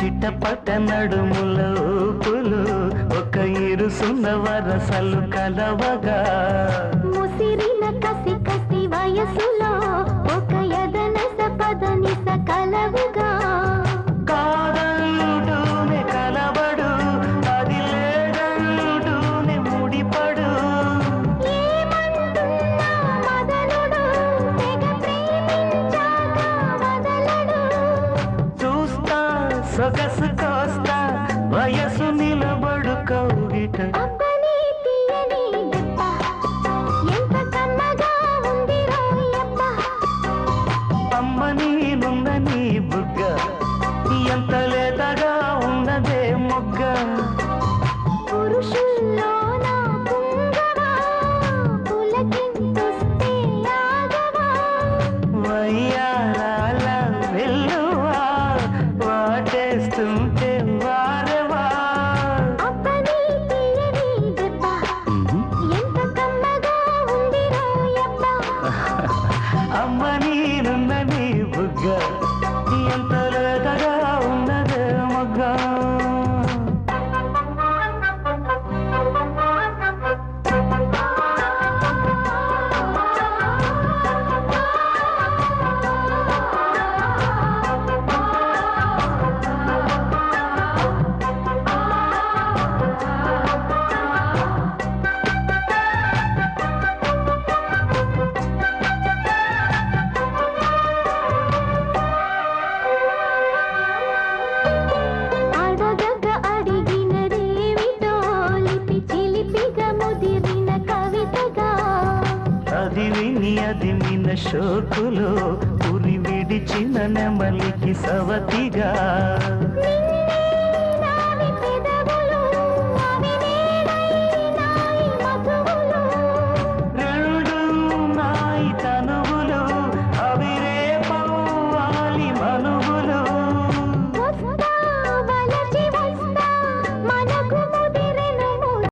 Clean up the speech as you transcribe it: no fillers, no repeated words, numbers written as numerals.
చిట్టపట నడుముల ఊపులు ఒక ఇరుసున్న వరసలు కలవగా ముసిరిన కసి కసి వయసులో ఒక యదనస పదనిస కలవుగా కాదంటూనే కలబడు అది లేదంటూనే ముడిపడు ఏమంటున్నా మదనుడు తెగ ప్రేమించాక వదలడు చూస్తా సొగసు కోస్తా వయసు నిలబడు కౌగిట అబ్బని తీయని దెబ్బ ఎంత కమ్మగా ఉంది రోయప్ప అమ్మ నీనున్న నీ బుగ్గ ఎంత లేతగా ఉన్నదే మొగ్గ పురుషుల్లో నా పుంగవా పులకింతొస్తే ఆగవా వయ్యారాల వెల్లువా వాటేస్తుంటే వారవా అబ్బని తీయని దెబ్బ ఎంత కమ్మగా ఉంది రోయప్ప అమ్మ నీనున్న నీ బుగ్గ ఎంత లేతగా ఉన్నదే మొగ్గ అడగక అడిగినదేమిటో లిపి చిలిపిగా ముదిరిన కవితగా అది విని అది మిన షోకులో ఉరి విడిచిన నెమలికి సవతిగా